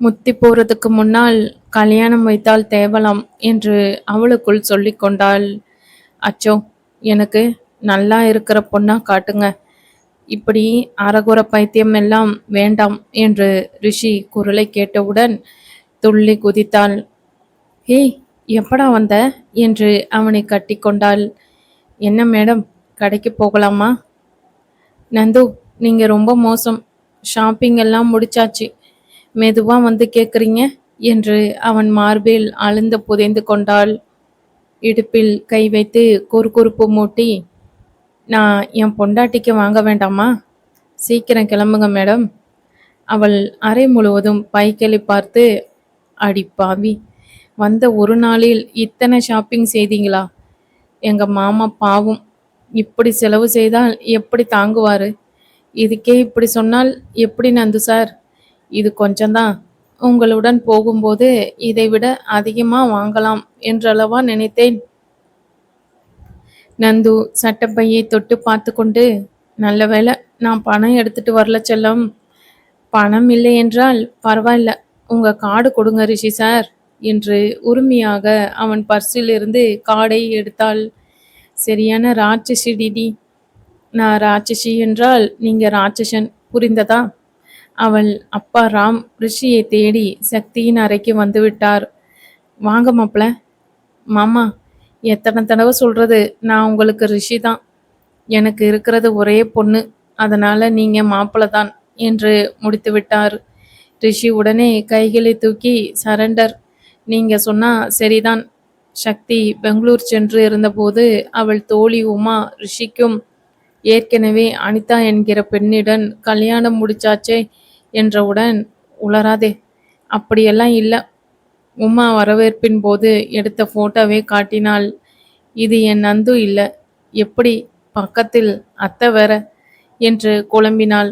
முத்தி போறதுக்கு முன்னால் கல்யாணம் வைத்தால் தேவலாம் என்று அவளுக்குள் சொல்லிக் கொண்டாள். அச்சோ, எனக்கு நல்லா இருக்கிற பொண்ணா காட்டுங்க, இப்படி அரகுர பைத்தியம் எல்லாம் வேண்டாம் என்று ரிஷி குரலை கேட்டவுடன் துள்ளி குதித்தாள். ஏய், எப்படா வந்த என்று அவனை கட்டி கொண்டாள். என்ன மேடம், கடைக்கு போகலாமா? நந்து, நீங்க ரொம்ப மோசம். ஷாப்பிங் எல்லாம் முடிச்சாச்சு, மெதுவா வந்து கேக்குறீங்க என்று அவன் மார்பில் அழுந்த புதைந்து கொண்டாள். இடுப்பில் கை வைத்து குறுகுறுப்பு மூட்டி, நான் என் பொண்டாட்டிக்கு வாங்க வேண்டாமா? சீக்கிரம் கிளம்புங்க மேடம். அவள் அறை முழுவதும் பைக்களை பார்த்து, அடி பாவி, வந்த ஒரு நாளில் இத்தனை ஷாப்பிங் செய்தீங்களா? எங்க மாமா பாவம், இப்படி செலவு செய்தால் எப்படி தாங்குவாரு? இதுக்கே இப்படி சொன்னால் எப்படி நந்து சார்? இது கொஞ்சம்தான். உங்களுடன் போகும்போது இதைவிட அதிகமா வாங்கலாம் என்றளவா நினைத்தேன். நந்து சட்டப்பையை தொட்டு பார்த்து கொண்டு, நல்ல வேளை நான் பணம் எடுத்துட்டு வரல செல்லம். பணம் இல்லை என்றால் பரவாயில்ல, உங்க கார்டு கொடுங்க ரிஷி சார் என்று உரிமையாக அவன் பர்சில் இருந்து கார்டை எடுத்தாள். சரியான ராட்சசி டிடி. நான் ராட்சசி என்றால் நீங்க ராட்சசன், புரிந்ததா? அவள் அப்பா ராம் ரிஷியை தேடி சக்தியின் அறைக்கு வந்துவிட்டார். வாங்க மாப்பிள. மாமா, எத்தனை தடவை சொல்றது, நான் உங்களுக்கு ரிஷி தான். எனக்கு இருக்கிறது ஒரே பொண்ணு, அதனால நீங்க மாப்பிள தான் என்று முடித்து விட்டார். ரிஷி உடனே கைகளை தூக்கி சரண்டர். நீங்க சொன்னா சரிதான். சக்தி பெங்களூர் சென்று இருந்தபோது அவள் தோழி உமா ரிஷிக்கும் ஏற்கனவே அனிதா என்கிற பெண்ணிடம் கல்யாணம் முடிச்சாச்சே என்றவுடன், உளராதே, அப்படியெல்லாம் இல்லை. உமா வரவேற்பின் போது எடுத்த போட்டோவை காட்டினாள். இது என் நந்து இல்லை, எப்படி பக்கத்தில் அத்தை வேற என்று குழம்பினாள்.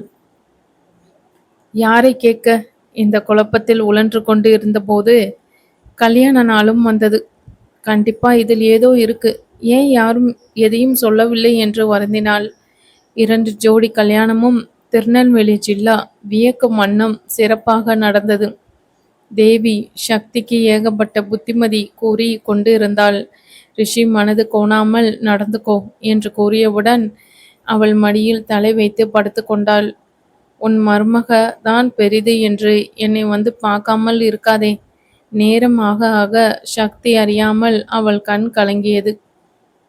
யாரை கேட்க? இந்த குழப்பத்தில் உழன்று கொண்டு இருந்தபோது கல்யாண நாளும் வந்தது. கண்டிப்பா இதில் ஏதோ இருக்கு, ஏன் யாரும் எதையும் சொல்லவில்லை என்று வருந்தினாள். 2 ஜோடி கல்யாணமும் திருநெல்வேலி ஜில்லா வியக்கும் வண்ணம் சிறப்பாக நடந்தது. தேவி சக்திக்கு ஏகப்பட்ட புத்திமதி கூறி கொண்டு இருந்தாள். ரிஷி மனது கோணாமல் நடந்துக்கோ என்று கூறியவுடன் அவள் மடியில் தலை வைத்து படுத்து கொண்டாள். உன் மருமக தான் பெரிது என்று என்னை வந்து பார்க்காமல் இருக்காதே. நேரம் ஆக ஆக சக்தி அறியாமல் அவள் கண் கலங்கியது.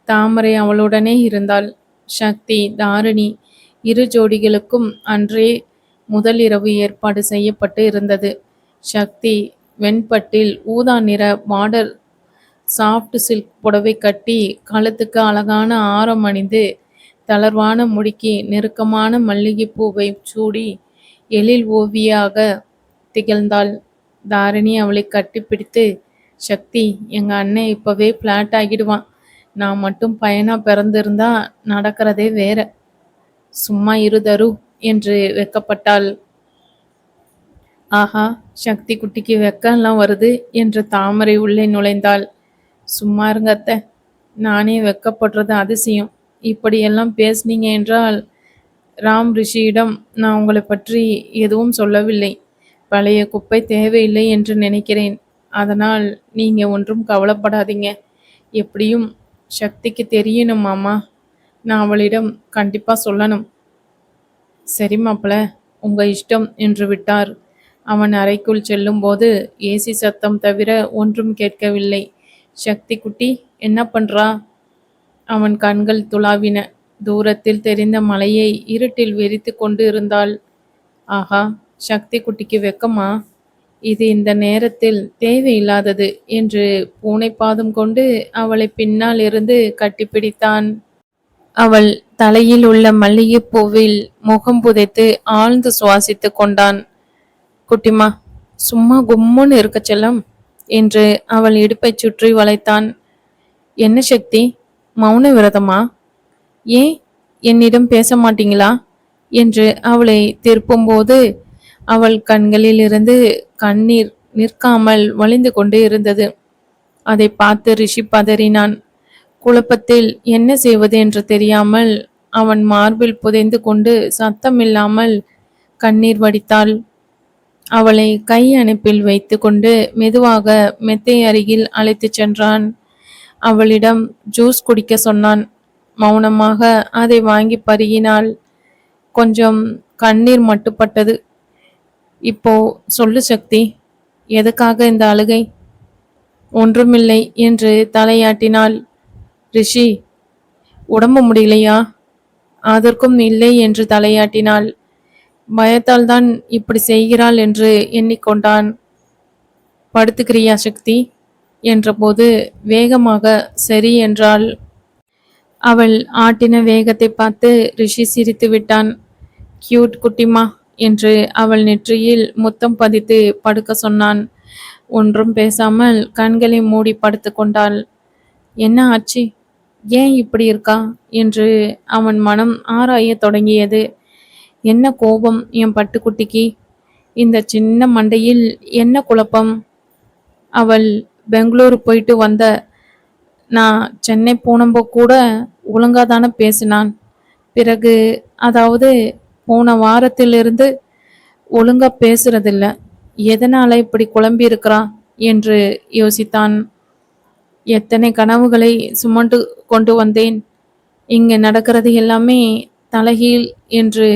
தாமரை அவளுடனே இருந்தாள். சக்தி, தாரிணி 2 ஜோடிகளுக்கும் அன்றே முதல் இரவு ஏற்பாடு செய்யப்பட்டு இருந்தது. சக்தி வெண்பட்டில் ஊதா நிற பார்டர் சாஃப்ட் சில்க் புடவை கட்டி, கழுத்துக்கு அழகான ஆரம் அணிந்து, தளர்வான முடிக்கு நெருக்கமான மல்லிகைப்பூவை சூடி எழில் ஓவியாக திகழ்ந்தாள். தாரிணி அவளை கட்டிப்பிடித்து, சக்தி, எங்க அண்ணன் இப்பவே பிளாட் ஆகிடுவான். நான் மட்டும் பையனா பிறந்திருந்தா நடக்கிறதே வேற. சும்மா இரு தரு என்று வெக்கப்பட்டாள். ஆஹா, சக்தி குட்டிக்கு வெக்கம்லாம் வருது என்று தாமரை உள்ளே நுழைந்தாள். சும்மா இருங்க அத்தை, நானே வெக்கப்படுறது அதிசயம். இப்படியெல்லாம் பேசுனீங்க என்றால். ராம் ரிஷியிடம் நான் உங்களை பற்றி எதுவும் சொல்லவில்லை. பழைய குப்பை தேவையில்லை என்று நினைக்கிறேன். அதனால் நீங்க ஒன்றும் கவலைப்படாதீங்க. எப்படியும் சக்திக்கு தெரியணும் மாமா. நான் அவளிடம் கண்டிப்பா சொல்லணும். சரி மாப்பிள, உங்க இஷ்டம் என்று விட்டார். அவன் அறைக்குள் செல்லும்போது ஏசி சத்தம் தவிர ஒன்றும் கேட்கவில்லை. சக்தி குட்டி என்ன பண்றா? அவன் கண்கள் துளாவின. தூரத்தில் தெரிந்த மலையை இருட்டில் வெறித்து கொண்டு இருந்தாள். ஆஹா, சக்தி குட்டிக்கு வெக்கமா? இது இந்த நேரத்தில் தேவையில்லாதது என்று பூனைப்பாதம் கொண்டு அவளை பின்னால் இருந்து கட்டிப்பிடித்தான். அவள் தலையில் உள்ள மல்லிகைப்பூவில் முகம் புதைத்து ஆழ்ந்து சுவாசித்து கொண்டான். குட்டிமா, சும்மா கும்முன்னு இருக்க செல்லம் என்று அவள் இடுப்பை சுற்றி வளைத்தான். என்ன சக்தி, மௌன விரதமா? ஏன் என்னிடம் பேச மாட்டீங்களா என்று அவளை திருப்பும்போது அவள் கண்களில் இருந்து கண்ணீர் நிற்காமல் வழிந்து கொண்டு இருந்தது. அதை பார்த்து ரிஷி பதறினான். குழப்பத்தில் என்ன செய்வது என்று தெரியாமல் அவன் மார்பில் புதைந்து கொண்டு சத்தமில்லாமல் கண்ணீர் வடித்தாள். அவளை கை அணைப்பில் வைத்து கொண்டு மெதுவாக மெத்தை அருகில் அழைத்துச் சென்றான். அவளிடம் ஜூஸ் குடிக்க சொன்னான். மௌனமாக அதை வாங்கி பருகினாள். கொஞ்சம் கண்ணீர் மட்டுப்பட்டது. இப்போ சொல்லு சக்தி, எதுக்காக இந்த அழுகை? ஒன்றுமில்லை என்று தலையாட்டினாள். ரிஷி, உடம்பு முடியலையா? அதற்கும் இல்லை என்று தலையாட்டினாள். பயத்தால் தான் இப்படி செய்கிறாள் என்று எண்ணிக்கொண்டான். படுத்துக்கிறியா சக்தி என்றபோது வேகமாக சரி என்றாள். அவள் ஆட்டின வேகத்தை பார்த்து ரிஷி சிரித்து விட்டான். கியூட் குட்டிமா என்று அவள் நெற்றியில் முத்தம் பதித்து படுக்க சொன்னான். ஒன்றும் பேசாமல் கண்களை மூடி படுத்து கொண்டாள். என்ன ஆச்சு, ஏன் இப்படி இருக்கா என்று அவன் மனம் ஆராய தொடங்கியது. என்ன கோபம் என் பட்டுக்குட்டிக்கு? இந்த சின்ன மண்டையில் என்ன குழப்பம்? அவள் பெங்களூரு போயிட்டு வந்த, நான் சென்னை போனப்போ கூட ஒழுங்காதானே பேசினான். பிறகு, அதாவது போன வாரத்திலிருந்து ஒழுங்கா பேசுறதில்ல. எதனால இப்படி குழம்பி இருக்கிறா என்று யோசித்தான். எத்தனை கனவுகளை சுமந்து கொண்டு வந்தேன். இங்க நடக்கிறது எல்லாமே தலைகீழ் என்று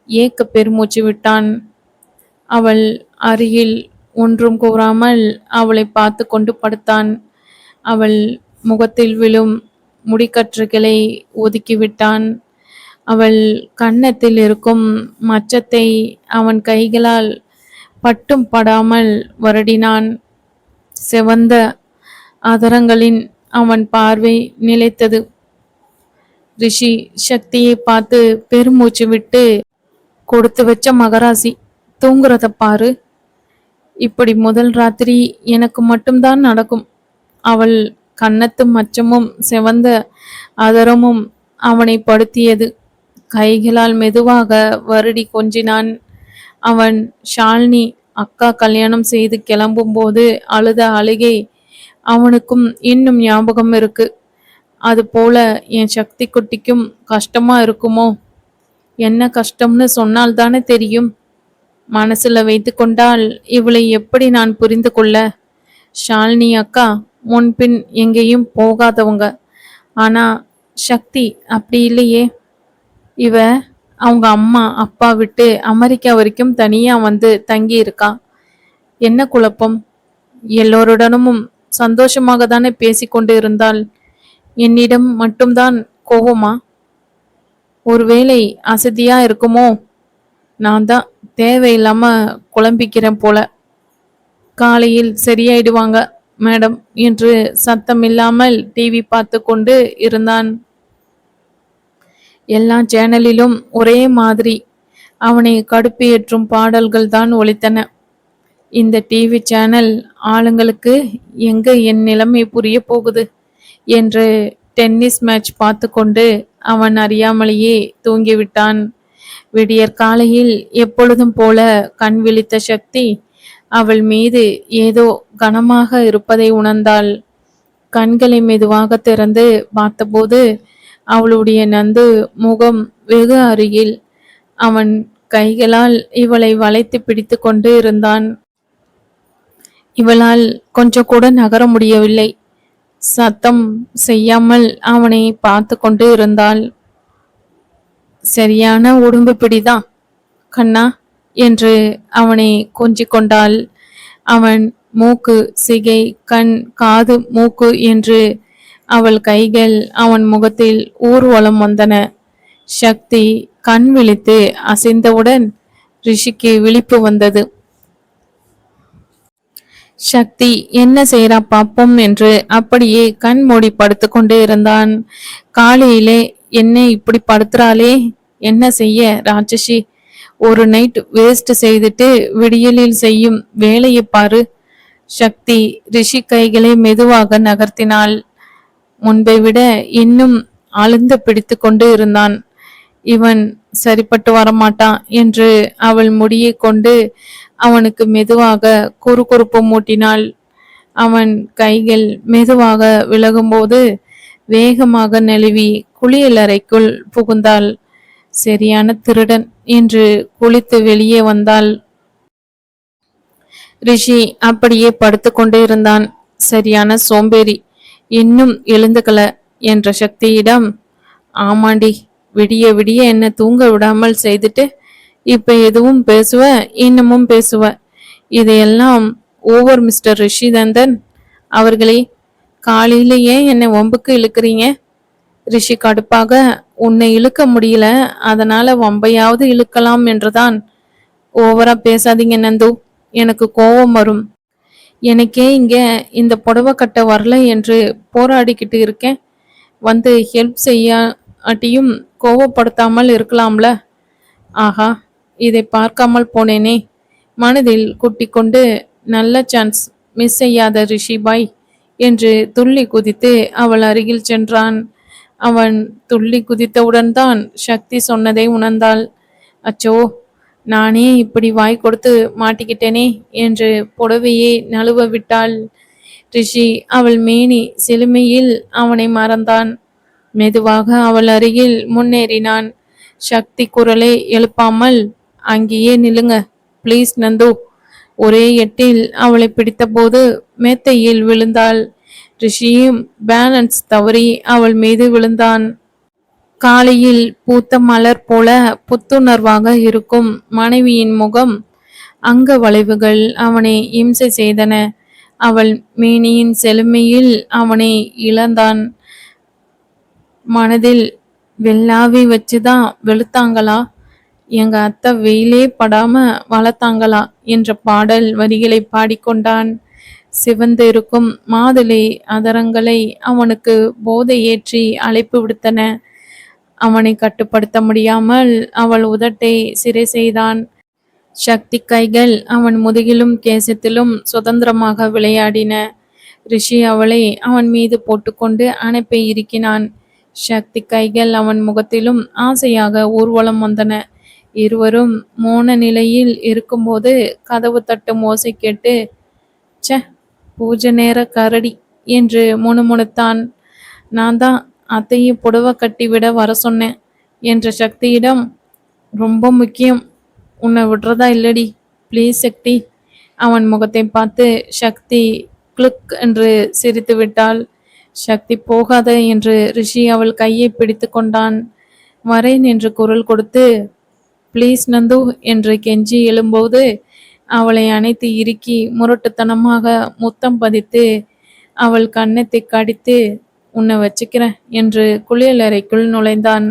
ஏக்க பெருமூச்சு விட்டான். அவள் அருகில் ஒன்றும் கூறாமல் அவளை பார்த்து கொண்டு படுத்தான். அவள் முகத்தில் விழும் முடிக்கற்றுகளை ஒதுக்கிவிட்டான். அவள் கன்னத்தில் இருக்கும் மச்சத்தை அவன் கைகளால் பட்டும் படாமல் வருடினான். செவந்த அதரங்களின் அவன் பார்வை நிலைத்தது. ரிஷி சக்தியை பார்த்து பெருமூச்சு விட்டு, கொடுத்து வச்ச மகராசி, தூங்குறத பாரு. இப்படி முதல் ராத்திரி எனக்கு மட்டும்தான் நடக்கும். அவள் கன்னத்து மச்சமும் செவந்த அதரமும் அவனை படுத்தியது. கைகளால் மெதுவாக வருடி கொஞ்சினான். அவன் ஷாலினி அக்கா கல்யாணம் செய்து கிளம்பும் போது அழுத அழுகை அவனுக்கும் இன்னும் ஞாபகம் இருக்கு. அது போல என் சக்தி குட்டிக்கும் கஷ்டமா இருக்குமோ? என்ன கஷ்டம்னு சொன்னால் தானே தெரியும். மனசுல வைத்து கொண்டால் இவளை எப்படி நான் புரிந்து கொள்ள? ஷாலினி அக்கா முன்பின் எங்கேயும் போகாதவங்க. ஆனா சக்தி அப்படி இல்லையே. இவ அவங்க அம்மா அப்பா விட்டு அமெரிக்கா வரைக்கும் தனியா வந்து தங்கி இருக்கா. என்ன குழப்பம்? எல்லோருடனும் சந்தோஷமாக தானே பேசிக்கொண்டு இருந்தாள். என்னிடம் மட்டும்தான் கோவமா? ஒருவேளை அசதியா இருக்குமோ? நான் தான் தேவையில்லாம குழம்பிக்கிறேன் போல. காலையில் சரியாயிடுவாங்க மேடம் என்று சத்தமில்லாமல் டிவி பார்த்து கொண்டு இருந்தான். எல்லா சேனலிலும் ஒரே மாதிரி அவனை கடுப்பேற்றும் பாடல்கள் தான் ஒலித்தன. இந்த டிவி சேனல் ஆளுங்களுக்கு எங்க என் நிலைமை புரிய போகுது என்று டென்னிஸ் மேட்ச் பார்த்து கொண்டு அவன் அறியாமலேயே தூங்கிவிட்டான். விடியற் காலையில் எப்பொழுதும் போல கண் விழித்த சக்தி அவள் மீது ஏதோ கனமாக இருப்பதை உணர்ந்தாள். கண்களை மெதுவாக திறந்து பார்த்தபோது அவளுடைய நந்து முகம் வெகு அருகில். அவன் கைகளால் இவளை வளைத்து பிடித்து கொண்டு இருந்தான். இவளால் கொஞ்சம் கூட நகர முடியவில்லை. சத்தம் செய்யாமல் அவனை பார்த்து கொண்டு இருந்தாள். சரியான உடம்பு பிடிதான் கண்ணா என்று அவனை கொஞ்சிக் கொண்டாள். அவன் மூக்கு, சிகை, கண், காது, மூக்கு என்று அவள் கைகள் அவன் முகத்தில் ஊர்வலம் வந்தன. சக்தி கண் விழித்து அசைந்தவுடன் ரிஷிக்கு விழிப்பு வந்தது. சக்தி என்ன செய்யறா பாப்போம் என்று அப்படியே கண் மூடி படுத்து கொண்டே இருந்தான். காலையிலே என்ன இப்படி படுத்துறாளே, என்ன செய்ய ராட்சசி? ஒரு நைட் வேஸ்ட் செய்துட்டு விடியலில் செய்யும் வேலையை பாரு. சக்தி ரிஷி கைகளை மெதுவாக நகர்த்தினாள். முன்பை விட இன்னும் அழுந்து பிடித்து கொண்டு இருந்தான். இவன் சரிப்பட்டு வரமாட்டான் என்று அவள் முடியை கொண்டு அவனுக்கு மெதுவாக குறுகுறுப்பு மூட்டினாள். அவன் கைகள் மெதுவாக விலகும்போது வேகமாக நழுவி குளியலறைக்குள் புகுந்தாள். சரியான திருடன் என்று குளித்து வெளியே வந்தாள். ரிஷி அப்படியே படுத்து கொண்டே இருந்தான். சரியான சோம்பேறி, இன்னும் எழுந்துக்கல என்ற சக்தியிடம், ஆமாண்டி, விடிய விடிய என்ன தூங்க விடாமல் செய்துட்டு இப்ப எதுவும் பேசுவ, இன்னமும் பேசுவ. இதையெல்லாம் ஓவர் மிஸ்டர் ரிஷிநந்தன் அவர்களே. காலையில ஏன் என்னை வம்புக்கு இழுக்கிறீங்க? ரிஷி கடுப்பாக, உன்னை இழுக்க முடியல, அதனால வம்பையாவது இழுக்கலாம் என்றுதான். ஓவரா பேசாதீங்க நந்து, எனக்கு கோபம் வரும். எனக்கே இங்க இந்த புடவை கட்ட வரல என்று போராடிக்கிட்டு இருக்கேன். வந்து ஹெல்ப் செய்யாட்டியும் கோவப்படுத்தாமல் இருக்கலாம்ல. ஆஹா, இதை பார்க்காமல் போனேனே. மனதில் குட்டிக்கொண்டு, நல்ல சான்ஸ், மிஸ் செய்யாத ரிஷி பாய் என்று துள்ளி குதித்து அவள் அருகில் சென்றான். அவன் துள்ளி குதித்தவுடன் தான் சக்தி சொன்னதை உணர்ந்தாள். அச்சோ, நானே இப்படி வாய் கொடுத்து மாட்டிக்கிட்டேனே என்று புடவையே நழுவ விட்டாள். ரிஷி அவள் மேனி செழுமையில் அவனை மறந்தான். மெதுவாக அவள் அருகில் முன்னேறினான். சக்தி குரலை எழுப்பாமல், அங்கேயே நில்லுங்க ப்ளீஸ் நந்து. ஒரே எட்டில் அவளை பிடித்தபோது மேத்தையில் விழுந்தாள். ரிஷியும் பேலன்ஸ் தவறி அவள் மீது விழுந்தான். காலையில் பூத்த மலர் போல புத்துணர்வாக இருக்கும் மனைவியின் முகம், அங்க வளைவுகள் அவனை இம்சை செய்தன. அவள் மேனியின் செழுமையில் அவனை இழந்தான். மனதில், வெள்ளாவி வச்சுதான் வெளுத்தாங்களா, எங்க அத்தை வெயிலே படாம வளர்த்தாங்களா என்ற பாடல் வரிகளை பாடிக்கொண்டான். சிவந்து இருக்கும் மாதுளை அதரங்களை அவனுக்கு போதை ஏற்றி அழைப்பு விடுத்தன. அவனை கட்டுப்படுத்த முடியாமல் அவள் உதட்டை சிறை செய்தான். சக்தி கைகள் அவன் முதுகிலும் கேசத்திலும் சுதந்திரமாக விளையாடின. ரிஷி அவளை அவன் மீது போட்டுக்கொண்டு அணைப்பை இறுக்கினான். சக்தி கைகள் அவன் முகத்திலும் ஆசையாக ஊர்வலம் வந்தன. இருவரும் மோன நிலையில் இருக்கும்போது கதவு தட்டும் ஓசை கேட்டு, ச, பூஜை நேர கரடி என்று முணுமுணுத்தான். நான் தான் அத்தையை புடவை கட்டி விட வர சொன்னேன் என்ற சக்தியிடம், ரொம்ப முக்கியம், உன்னை விடுறதா இல்லடி, ப்ளீஸ் சக்தி. அவன் முகத்தை பார்த்து சக்தி கிளுக் என்று சிரித்து விட்டாள். சக்தி போகாத என்று ரிஷி அவள் கையை பிடித்து கொண்டான். வரேன் என்று குரல் கொடுத்து, ப்ளீஸ் நந்து என்று கெஞ்சி எழும்போது அவளை அணைத்து இறுக்கி முரட்டுத்தனமாக முத்தம் பதித்து அவள் கன்னத்தை கடித்து, உன்னை வச்சுக்கிறேன் என்று குளியலறைக்குள் நுழைந்தான்.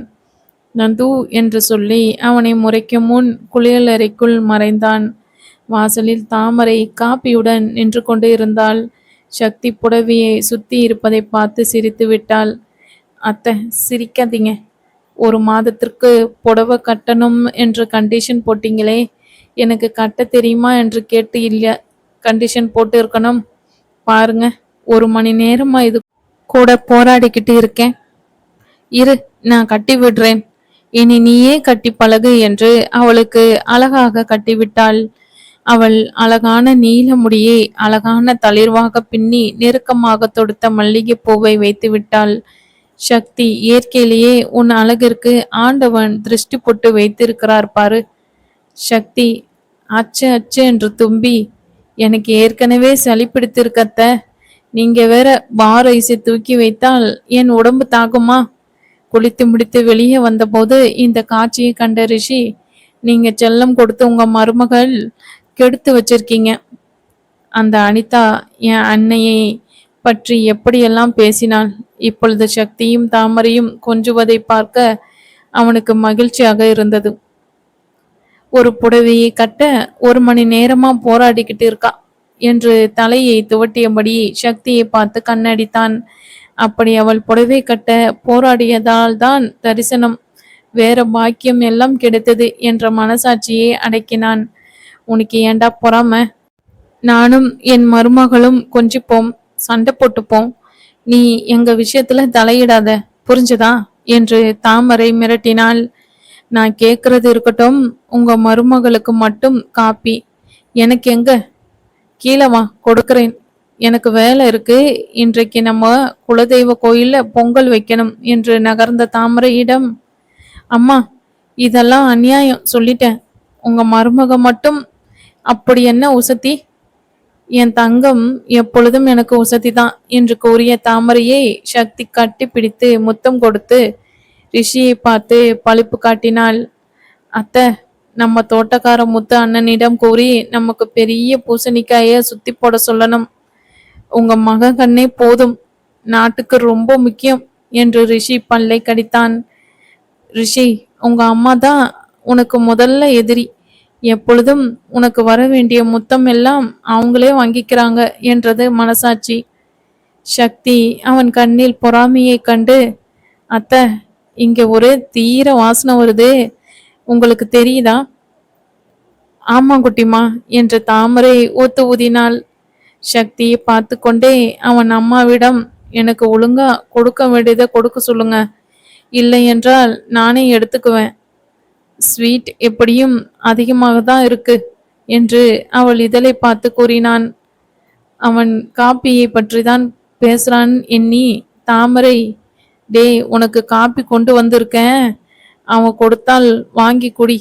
நந்து என்று சொல்லி அவனை முறைக்கும் முன் குளியலறைக்குள் மறைந்தான். வாசலில் தாமரை காப்பியுடன் நின்று கொண்டு இருந்தாள். சக்தி புடவையை சுத்தி இருப்பதை பார்த்து சிரித்து விட்டாள். அத்தை, சிரிக்காதீங்க. 1 மாதத்திற்கு புடவை கட்டணும் என்று கண்டிஷன் போட்டீங்களே, எனக்கு கட்ட தெரியுமா என்று கேட்டு இல்ல கண்டிஷன் போட்டு இருக்கணும். பாருங்க, 1 மணி நேரமா இது கூட போராடிக்கிட்டு இருக்கேன். இரு, நான் கட்டி விடுறேன், இனி நீயே கட்டி பழகு என்று அவளுக்கு அழகாக கட்டிவிட்டாள். அவள் அழகான நீல முடியை அழகான தளிர்வாக பின்னி நெருக்கமாக தொடுத்த மல்லிகை பூவை வைத்து விட்டாள். சக்தி, இயற்கையிலேயே உன் அழகிற்கு ஆண்டவன் திருஷ்டி போட்டு வைத்திருக்கிறார் பாரு. சக்தி, அச்சு அச்சு என்று தும்பி, எனக்கு ஏற்கனவே சளி பிடித்திருக்கத்த, நீங்க வேற பார் ஐஸை தூக்கி வைத்தால் என் உடம்பு தாகுமா? குளித்து முடித்து வெளியே வந்தபோது இந்த காட்சியை கண்ட ரிஷி, நீங்க செல்லம் கொடுத்து உங்க மருமகள் கெடுத்து வச்சிருக்கீங்க. அந்த அனிதா என் அன்னையை பற்றி எப்படியெல்லாம் பேசினாள். இப்பொழுது சக்தியும் தாமரையும் கொஞ்சுவதை பார்க்க அவனுக்கு மகிழ்ச்சியாக இருந்தது. ஒரு புடவையை கட்ட 1 மணி நேரமா போராடிக்கிட்டு இருக்கா என்று தலையை துவட்டியபடி சக்தியை பார்த்து கண்ணடித்தான். அப்படி அவள் புடவை கட்ட போராடியதால் தான் தரிசனம், வேற பாக்கியம் எல்லாம் கிடைத்தது என்ற மனசாட்சியை அடக்கினான். உனக்கு ஏண்டா பொறாம? நானும் என் மருமகளும் கொஞ்சிப்போம், சண்டை போட்டுப்போம், நீ எங்க விஷயத்துல தலையிடாத, புரிஞ்சுதா என்று தாமரை மிரட்டினாள். நான் கேட்கறது இருக்கட்டும், உங்க மருமகளுக்கு மட்டும் காப்பி, எனக்கு எங்க? கீழே வா, கொடுக்கிறேன், எனக்கு வேலை இருக்கு, இன்றைக்கு நம்ம குலதெய்வ கோயில்ல பொங்கல் வைக்கணும் என்று நகர்ந்த தாமரையிடம், அம்மா, இதெல்லாம் அநியாயம் சொல்லிட்டேன், உங்க மருமக மட்டும் அப்படி என்ன உசத்தி? என் தங்கம் எப்பொழுதும் எனக்கு உசதிதான் என்று கூறிய தாமரையை சக்தி கட்டி பிடித்து முத்தம் கொடுத்து ரிஷியை பார்த்து பழிப்பு காட்டினாள். அத்தை, நம்ம தோட்டக்கார முத்து அண்ணனிடம் கூறி நமக்கு பெரிய பூசணிக்காய சுத்தி போட சொல்லணும். உங்க மகன் கண்ணே போதும், நாட்டுக்கு ரொம்ப முக்கியம் என்று ரிஷி பல்லை கடித்தான். ரிஷி, உங்க அம்மா தான் உனக்கு முதல்ல எதிரி. எப்பொழுதும் உனக்கு வர வேண்டிய முத்தம் எல்லாம் அவங்களே வாங்கிக்கிறாங்க என்றது மனசாட்சி. சக்தி அவன் கண்ணில் பொறாமையை கண்டு, அத்தை, இங்க ஒரே தீர வாசனை வருது, உங்களுக்கு தெரியுதா? ஆமா குட்டிமா என்று தாமரை ஊத்து ஊதினாள். சக்தியை பார்த்து கொண்டே அவன் அம்மாவிடம், எனக்கு ஒழுங்கா கொடுக்க வேண்டியதை கொடுக்க சொல்லுங்க, இல்லை என்றால் நானே எடுத்துக்குவேன். ஸ்வீட் எப்படியும் அதிகமாக தான் இருக்கு என்று அவள் இதழை பார்த்து கூறினான். அவன் காப்பியை பற்றி தான் பேசுறான் எண்ணி தாமரை, டே, உனக்கு காப்பி கொண்டு வந்திருக்கேன், அவன் கொடுத்தால் வாங்கி குடி,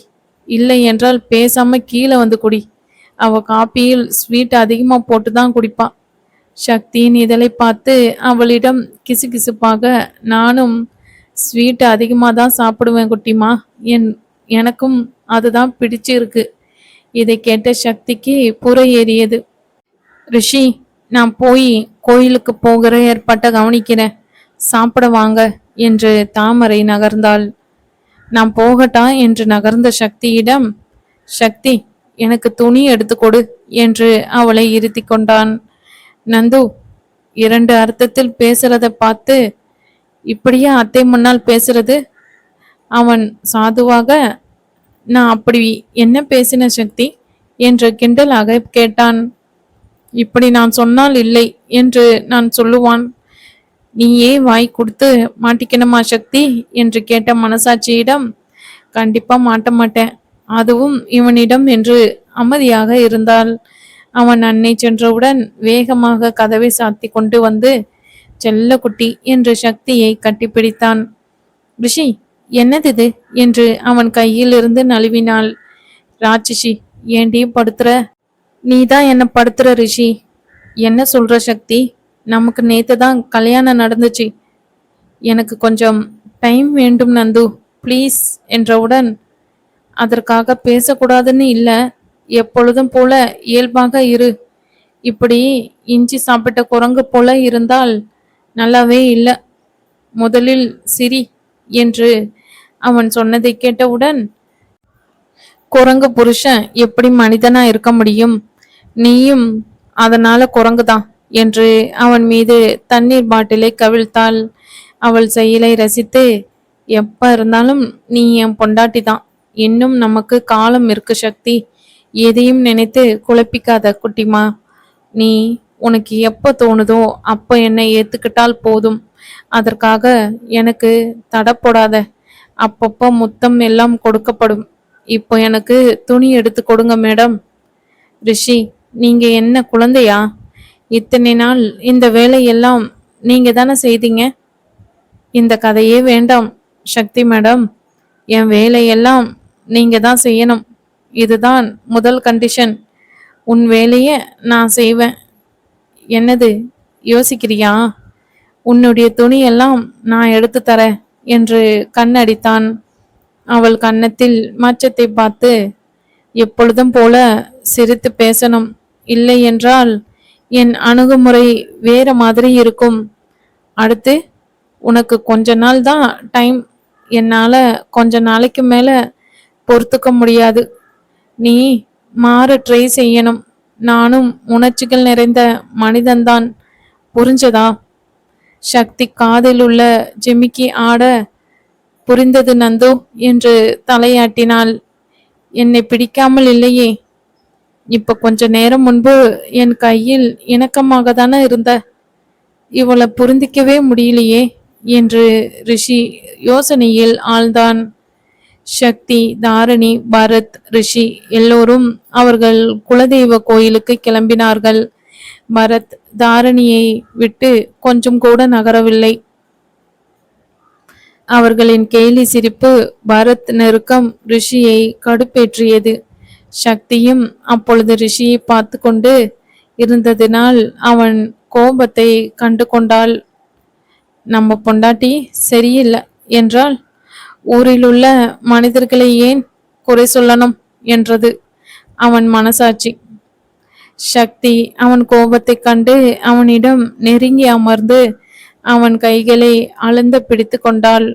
இல்லை என்றால் பேசாம கீழே வந்து குடி. அவ காப்பியில் ஸ்வீட் அதிகமா போட்டு தான் குடிப்பான். சக்தியின் இதழை பார்த்து அவளிடம் கிசுகிசுப்பாக, நானும் ஸ்வீட் அதிகமாக தான் சாப்பிடுவேன் குட்டிமா, எனக்கும் அதுதான் பிடிச்சிருக்கு. இதை கேட்ட சக்திக்கு புரை ஏறியது. ரிஷி, நான் போய் கோயிலுக்கு போகிற ஏற்பாட்டை கவனிக்கிறேன், சாப்பிட வாங்க என்று தாமரை நகர்ந்தாள். நான் போகட்டா என்று நகர்ந்த சக்தியிடம், சக்தி, எனக்கு துணி எடுத்து கொடு என்று அவளை இருத்தி கொண்டான். நந்து, இரண்டு அர்த்தத்தில் பேசுறத பார்த்து இப்படியே அத்தை முன்னால் பேசுறது? அவன் சாதுவாக, நான் அப்படி என்ன பேசின சக்தி என்று கிண்டலாக கேட்டான். இப்படி நான் சொன்னால் இல்லை என்று நான் சொல்லுவான், நீயே வாய் கொடுத்து மாட்டிக்கணுமா சக்தி என்று கேட்ட மனசாட்சியிடம், கண்டிப்பா மாட்ட மாட்டேன், அதுவும் இவனிடம் என்று அமைதியாக இருந்தாள். அவன் அன்னை சென்றவுடன் வேகமாக கதவை சாத்தி கொண்டு வந்து செல்ல குட்டி என்று சக்தியை கட்டிப்பிடித்தான். ரிஷி, என்னது இது என்று அவன் கையில் இருந்து நழுவினாள். ராட்சசி, ஏண்டி படுத்துற? நீதான் என்ன படுத்துற ரிஷி. என்ன சொல்ற சக்தி? நமக்கு நேத்து தான் கல்யாணம் நடந்துச்சு, எனக்கு கொஞ்சம் டைம் வேண்டும் நந்து, ப்ளீஸ் என்றவுடன், அதற்காக பேசக்கூடாதுன்னு இல்லை, எப்பொழுதும் போல இயல்பாக இரு. இப்படி இஞ்சி சாப்பிட்ட குரங்கு போல இருந்தால் நல்லாவே இல்லை. முதலில் சிரி என்று அவன் சொன்னதை கேட்டவுடன், குரங்கு புருஷன் எப்படி மனிதனா இருக்க முடியும்? நீயும் அதனால குரங்குதான் என்று அவன் மீது தண்ணீர் பாட்டிலை கவிழ்த்தாள். அவள் செயலை ரசித்து, எப்ப இருந்தாலும் நீ என் பொண்டாட்டி தான், இன்னும் நமக்கு காலம் இருக்கு சக்தி, எதையும் நினைத்து குழப்பிக்காத குட்டிமா. நீ உனக்கு எப்ப தோணுதோ அப்ப என்னை ஏத்துக்கிட்டால் போதும், அதற்காக எனக்கு தடை போடாத. அப்பப்போ முத்தம் எல்லாம் கொடுக்கப்படும். இப்போ எனக்கு துணி எடுத்து கொடுங்க மேடம். ரிஷி, நீங்க என்ன குழந்தையா? இத்தனை நாள் இந்த வேலையெல்லாம் நீங்க தானே செய்தீங்க. இந்த கதையே வேண்டாம் சக்தி மேடம், என் வேலையெல்லாம் நீங்க தான் செய்யணும், இதுதான் முதல் கண்டிஷன். உன் வேலையை நான் செய்வேன். என்னது யோசிக்கிறியா? உன்னுடைய துணியெல்லாம் நான் எடுத்து தரேன் என்று கண்ணடித்தான். அவள் கன்னத்தில் மச்சத்தை பார்த்து, எப்பொழுதும் போல சிரித்து பேசணும், இல்லை என்றால் என் அணுகுமுறை வேற மாதிரி இருக்கும். அடுத்து உனக்கு கொஞ்ச நாள் தான் டைம், என்னால கொஞ்ச நாளைக்கு மேல பொறுத்துக்க முடியாது. நீ மாற ட்ரை செய்யணும். நானும் உணர்ச்சிகள் நிறைந்த மனிதன்தான், புரிஞ்சதா? சக்தி காதில் உள்ள ஜிமிக்கி ஆட, புரிந்தது நந்து என்று தலையாட்டினாள். என்னை பிடிக்காமல் இல்லையே, இப்ப கொஞ்ச நேரம் முன்பு என் கையில் இணக்கமாக தானே இருந்த, இவளை புரிந்திக்கவே முடியலையே என்று ரிஷி யோசனையில் ஆழ்ந்தான். சக்தி, தாரணி, பரத், ரிஷி எல்லோரும் அவர்கள் குலதெய்வ கோயிலுக்கு கிளம்பினார்கள். பரத் தாரணியை விட்டு கொஞ்சம் கூட நகரவில்லை. அவர்களின் கேலி சிரிப்பு, பரத் நெருக்கம் ரிஷியை கடுப்பேற்றியது. சக்தியும் அப்பொழுது ரிஷியை பார்த்து கொண்டு, இருந்ததினால் அவன் கோபத்தை கண்டு கொண்டாள். நம்ம பொண்டாட்டி சரியில்லை என்றால் ஊரில் உள்ள மனிதர்களை ஏன் குறை சொல்லணும் என்றது அவன் மனசாட்சி. சக்தி அவன் கோபத்தை கண்டு அவனிடம் நெருங்கி அமர்ந்து அவன் கைகளை அழுந்த பிடித்து கொண்டாள்.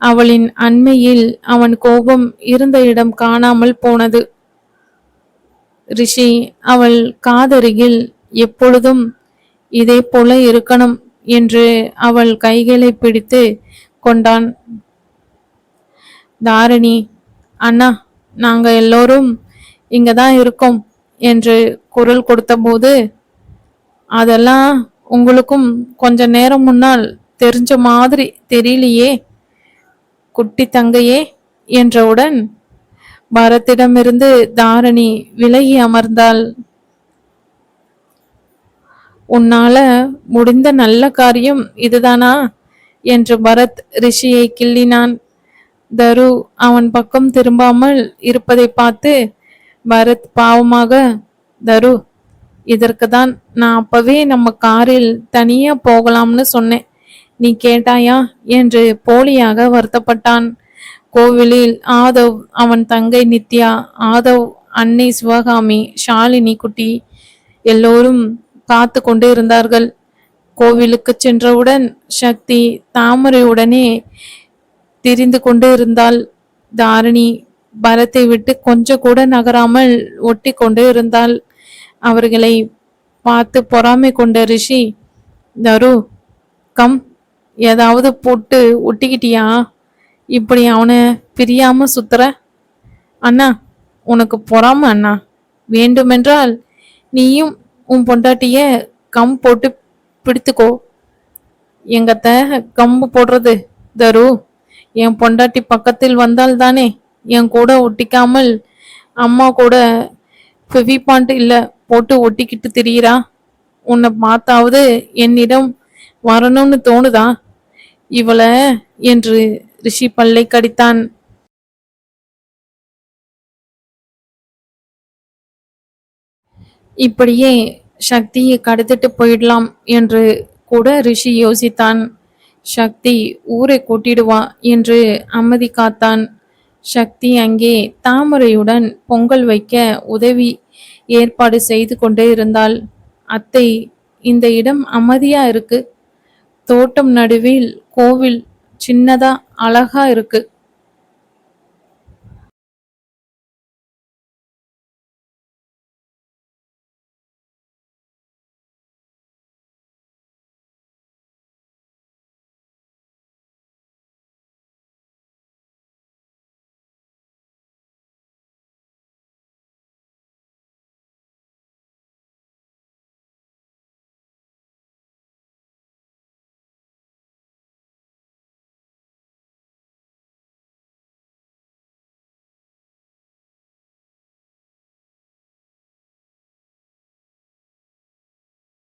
அவளின் அண்மையில் அவன் கோபம் இருந்த இடம் காணாமல் போனது. ரிஷி அவள் காதருகில் எப்பொழுதும் இதே போல இருக்கணும் என்று அவள் கைகளை பிடித்து கொண்டான். தாரணி, அண்ணா, நாங்க எல்லோரும் இங்கதான் இருக்கோம் என்று குரல் கொடுத்தபோது, அதெல்லாம் உங்களுக்கும் கொஞ்ச நேரம் முன்னால் தெரிஞ்ச மாதிரி தெரியலையே குட்டி தங்கையே என்றவுடன் பரத்திடமிருந்து தாரணி விலகி அமர்ந்தாள். உன்னால முடிந்த நல்ல காரியம் இதுதானா என்று பரத் ரிஷியை கிள்ளினான். தரு அவன் பக்கம் திரும்பாமல் இருப்பதை பார்த்து பரத் பாவமாக, தரு, இதற்கு தான் நான் அப்பவே நம்ம காரில் தனியா போகலாம்னு சொன்னேன், நீ கேட்டாயா என்று போலியாக வருத்தப்பட்டான். கோவிலில் ஆதவ், அவன் தங்கை நித்யா, ஆதவ் அன்னை சிவகாமி, ஷாலினி குட்டி எல்லோரும் காத்து கொண்டு இருந்தார்கள். கோவிலுக்கு சென்றவுடன் சக்தி தாமரையுடனே திரிந்து கொண்டு இருந்தாள். தாரிணி பரத்தை விட்டு கொஞ்சம் கூட நகராமல் ஒட்டி கொண்டு இருந்தாள். அவர்களை பார்த்து பொறாமை கொண்ட ரிஷி, தரு, கம், ஏதாவது போட்டு ஒட்டிக்கிட்டியா, இப்படி அவனை பிரியாம சுத்துற? அண்ணா, உனக்கு பொறாம அண்ணா, வேண்டுமென்றால் நீயும் உன் பொண்டாட்டிய கம் போட்டு பிடித்துக்கோ. எங்கத்த கம்பு போடுறது தரு, என் பொண்டாட்டி பக்கத்தில் வந்தால் தானே என் கூட ஒட்டிக்காமல் அம்மா கூட ஃபெவிபாண்ட் இல்ல போட்டு ஒட்டிக்கிட்டு திரியிறா. உன்னை பார்த்தாவது என்னிடம் வரணும்னு தோணுதா இவளை என்று ரிஷி பல்லை கடித்தான். இப்படியே சக்தியை கடத்திட்டு போயிடலாம் என்று கூட ரிஷி யோசித்தான். சக்தி ஊரை கூட்டிடுவா என்று அமைதி காத்தான். சக்தி அங்கே தாமரையுடன் பொங்கல் வைக்க உதவி ஏற்பாடு செய்து கொண்டே இருந்தாள். அத்தை, இந்த இடம் அமைதியா இருக்கு, தோட்டம் நடுவில் கோவில் சின்னதா அழகா இருக்கு,